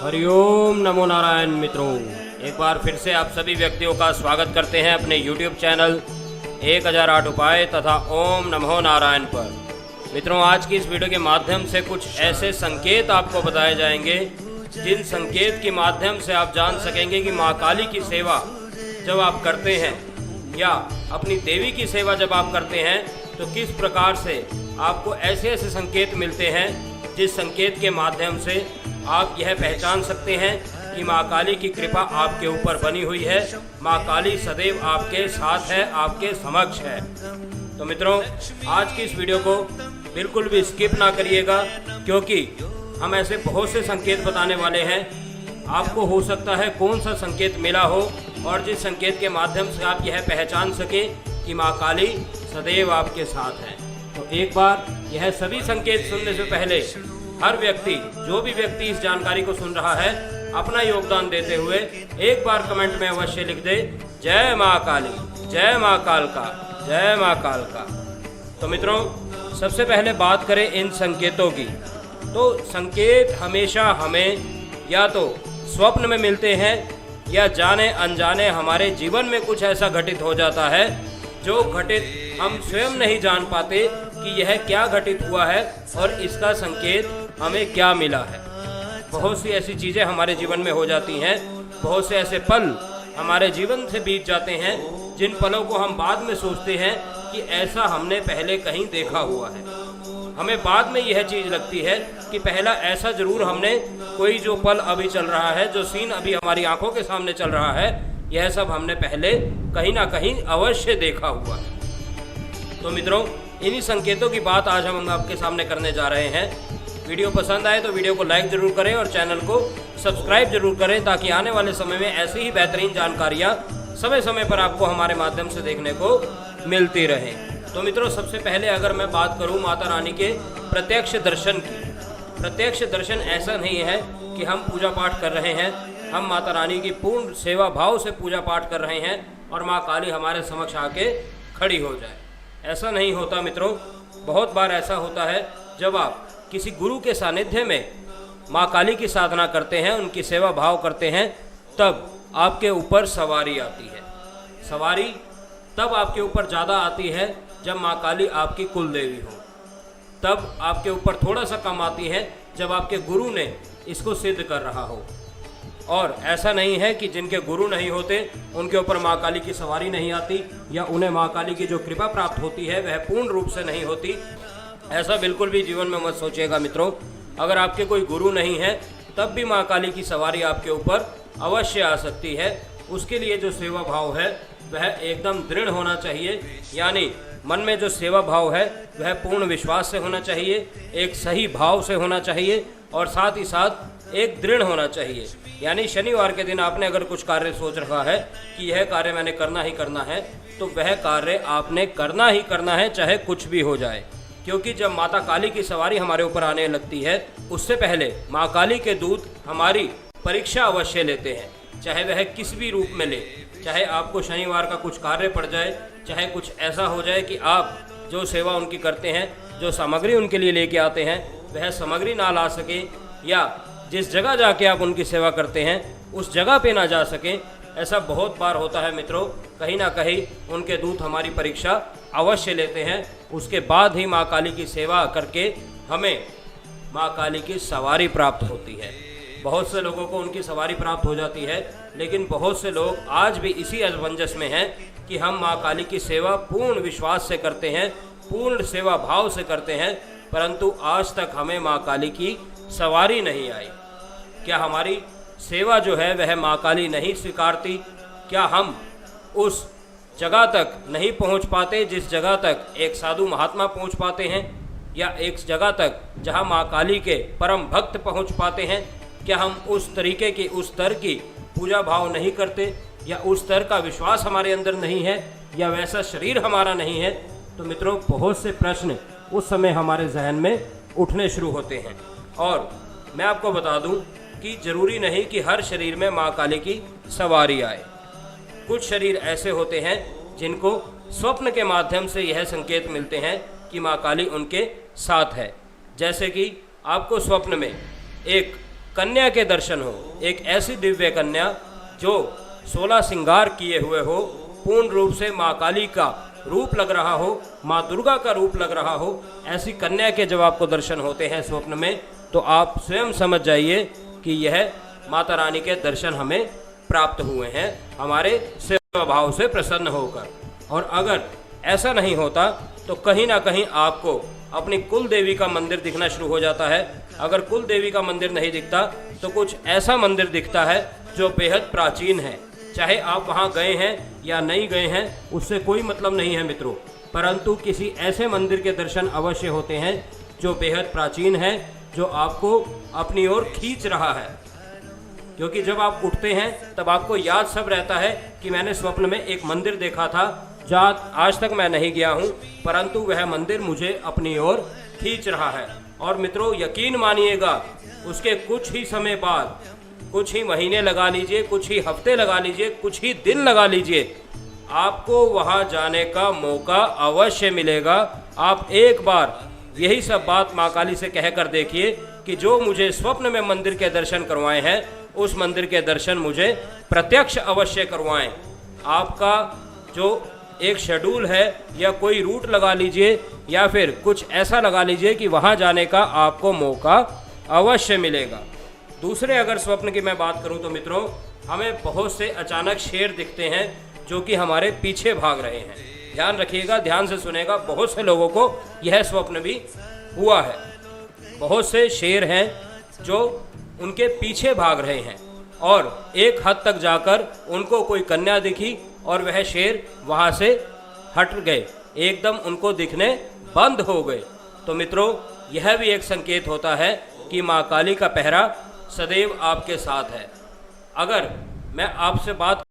हरिओम नमो नारायण। मित्रों, एक बार फिर से आप सभी व्यक्तियों का स्वागत करते हैं अपने YouTube चैनल 1008 उपाय तथा ओम नमो नारायण पर। मित्रों, आज की इस वीडियो के माध्यम से कुछ ऐसे संकेत आपको बताए जाएंगे जिन संकेत के माध्यम से आप जान सकेंगे कि माँ काली की सेवा जब आप करते हैं या अपनी देवी की सेवा जब आप करते हैं तो किस प्रकार से आपको ऐसे ऐसे संकेत मिलते हैं जिस संकेत के माध्यम से आप यह पहचान सकते हैं कि माँ काली की कृपा आपके ऊपर बनी हुई है, माँ काली सदैव आपके साथ है, आपके समक्ष है। तो मित्रों, आज की इस वीडियो को बिल्कुल भी स्किप ना करिएगा, क्योंकि हम ऐसे बहुत से संकेत बताने वाले हैं। आपको हो सकता है कौन सा संकेत मिला हो और जिस संकेत के माध्यम से आप यह पहचान सकें कि माँ काली सदैव आपके साथ है। तो एक बार यह सभी संकेत सुनने से पहले हर व्यक्ति, जो भी व्यक्ति इस जानकारी को सुन रहा है, अपना योगदान देते हुए एक बार कमेंट में अवश्य लिख दे, जय माँ काली, जय माँ काल का, जय माँ काल का। तो मित्रों, सबसे पहले बात करें इन संकेतों की, तो संकेत हमेशा हमें या तो स्वप्न में मिलते हैं या जाने अनजाने हमारे जीवन में कुछ ऐसा घटित हो जाता है जो घटित हम स्वयं नहीं जान पाते कि यह क्या घटित हुआ है और इसका संकेत हमें क्या मिला है। बहुत सी ऐसी चीज़ें हमारे जीवन में हो जाती हैं, बहुत से ऐसे पल हमारे जीवन से बीत जाते हैं जिन पलों को हम बाद में सोचते हैं कि ऐसा हमने पहले कहीं देखा हुआ है। हमें बाद में यह चीज़ लगती है कि पहला ऐसा ज़रूर हमने कोई जो पल अभी चल रहा है, जो सीन अभी हमारी आंखों के सामने चल रहा है, यह सब हमने पहले कहीं ना कहीं अवश्य देखा हुआ है। तो मित्रों, इन्हीं संकेतों की बात आज हम आपके सामने करने जा रहे हैं। वीडियो पसंद आए तो वीडियो को लाइक ज़रूर करें और चैनल को सब्सक्राइब जरूर करें, ताकि आने वाले समय में ऐसी ही बेहतरीन जानकारियाँ समय समय पर आपको हमारे माध्यम से देखने को मिलती रहें। तो मित्रों, सबसे पहले अगर मैं बात करूं माता रानी के प्रत्यक्ष दर्शन की, प्रत्यक्ष दर्शन ऐसा नहीं है कि हम पूजा पाठ कर रहे हैं, हम माता रानी की पूर्ण सेवा भाव से पूजा पाठ कर रहे हैं और माँ काली हमारे समक्ष आके खड़ी हो जाए। ऐसा नहीं होता मित्रों। बहुत बार ऐसा होता है जब आप किसी गुरु के सानिध्य में माँ काली की साधना करते हैं, उनकी सेवा भाव करते हैं, तब आपके ऊपर सवारी आती है। सवारी तब आपके ऊपर ज़्यादा आती है जब माँ काली आपकी कुल देवी हो, तब आपके ऊपर थोड़ा सा कम आती है जब आपके गुरु ने इसको सिद्ध कर रहा हो। और ऐसा नहीं है कि जिनके गुरु नहीं होते उनके ऊपर माँ काली की सवारी नहीं आती या उन्हें माँ काली की जो कृपा प्राप्त होती है वह पूर्ण रूप से नहीं होती। ऐसा बिल्कुल भी जीवन में मत सोचिएगा मित्रों। अगर आपके कोई गुरु नहीं है तब भी माँ काली की सवारी आपके ऊपर अवश्य आ सकती है। उसके लिए जो सेवा भाव है वह एकदम दृढ़ होना चाहिए, यानी मन में जो सेवा भाव है वह पूर्ण विश्वास से होना चाहिए, एक सही भाव से होना चाहिए और साथ ही साथ एक दृढ़ होना चाहिए। यानी शनिवार के दिन आपने अगर कुछ कार्य सोच रखा है कि यह कार्य मैंने करना ही करना है, तो वह कार्य आपने करना ही करना है, चाहे कुछ भी हो जाए। क्योंकि जब माता काली की सवारी हमारे ऊपर आने लगती है, उससे पहले माँ काली के दूत हमारी परीक्षा अवश्य लेते हैं, चाहे वह किस भी रूप में ले। चाहे आपको शनिवार का कुछ कार्य पड़ जाए, चाहे कुछ ऐसा हो जाए कि आप जो सेवा उनकी करते हैं, जो सामग्री उनके लिए लेके आते हैं, वह सामग्री ना ला सके, या जिस जगह जाके आप उनकी सेवा करते हैं उस जगह पे ना जा सकें। ऐसा बहुत बार होता है मित्रों। कहीं ना कहीं उनके दूत हमारी परीक्षा अवश्य लेते हैं। उसके बाद ही माँ काली की सेवा करके हमें माँ काली की सवारी प्राप्त होती है। बहुत से लोगों को उनकी सवारी प्राप्त हो जाती है, लेकिन बहुत से लोग आज भी इसी असमंजस में हैं कि हम माँ काली की सेवा पूर्ण विश्वास से करते हैं, पूर्ण सेवा भाव से करते हैं, परंतु आज तक हमें माँ काली की सवारी नहीं आई। क्या हमारी सेवा जो है वह माँ काली नहीं स्वीकारती? क्या हम उस जगह तक नहीं पहुँच पाते जिस जगह तक एक साधु महात्मा पहुँच पाते हैं, या एक जगह तक जहाँ माँ काली के परम भक्त पहुँच पाते हैं? क्या हम उस तरीके की, उस स्तर की पूजा भाव नहीं करते, या उस स्तर का विश्वास हमारे अंदर नहीं है, या वैसा शरीर हमारा नहीं है? तो मित्रों, बहुत से प्रश्न उस समय हमारे जहन में उठने शुरू होते हैं। और मैं आपको बता दूं कि ज़रूरी नहीं कि हर शरीर में माँ काली की सवारी आए। कुछ शरीर ऐसे होते हैं जिनको स्वप्न के माध्यम से यह संकेत मिलते हैं कि माँ काली उनके साथ है। जैसे कि आपको स्वप्न में एक कन्या के दर्शन हो, एक ऐसी दिव्य कन्या जो 16 श्रृंगार किए हुए हो, पूर्ण रूप से माँ काली का रूप लग रहा हो, माँ दुर्गा का रूप लग रहा हो, ऐसी कन्या के जब आपको दर्शन होते हैं स्वप्न में, तो आप स्वयं समझ जाइए कि यह माता रानी के दर्शन हमें प्राप्त हुए हैं, हमारे सेवा भाव से प्रसन्न होकर। और अगर ऐसा नहीं होता तो कहीं ना कहीं आपको अपनी कुल देवी का मंदिर दिखना शुरू हो जाता है। अगर कुल देवी का मंदिर नहीं दिखता तो कुछ ऐसा मंदिर दिखता है जो बेहद प्राचीन है। चाहे आप वहाँ गए हैं या नहीं गए हैं, उससे कोई मतलब नहीं है मित्रों, परंतु किसी ऐसे मंदिर के दर्शन अवश्य होते हैं जो बेहद प्राचीन है, जो आपको अपनी ओर खींच रहा है। क्योंकि जब आप उठते हैं तब आपको याद सब रहता है कि मैंने स्वप्न में एक मंदिर देखा था, जहाँ आज तक मैं नहीं गया हूँ, परंतु वह मंदिर मुझे अपनी ओर खींच रहा है। और मित्रों यकीन मानिएगा, उसके कुछ ही समय बाद, कुछ ही महीने लगा लीजिए, कुछ ही हफ्ते लगा लीजिए, कुछ ही दिन लगा लीजिए, आपको वहाँ जाने का मौका अवश्य मिलेगा। आप एक बार यही सब बात माँ काली से कह कर देखिए कि जो मुझे स्वप्न में मंदिर के दर्शन करवाए हैं, उस मंदिर के दर्शन मुझे प्रत्यक्ष अवश्य करवाएं। आपका जो एक शेड्यूल है या कोई रूट लगा लीजिए या फिर कुछ ऐसा लगा लीजिए कि वहाँ जाने का आपको मौका अवश्य मिलेगा। दूसरे अगर स्वप्न की मैं बात करूँ तो मित्रों, हमें बहुत से अचानक शेर दिखते हैं जो कि हमारे पीछे भाग रहे हैं। ध्यान रखिएगा, ध्यान से सुनेगा, बहुत से लोगों को यह स्वप्न भी हुआ है। बहुत से शेर हैं जो उनके पीछे भाग रहे हैं और एक हद तक जाकर उनको कोई कन्या दिखी और वह शेर वहाँ से हट गए, एकदम उनको दिखने बंद हो गए। तो मित्रों यह भी एक संकेत होता है कि माँ काली का पहरा सदैव आपके साथ है। अगर मैं आपसे बात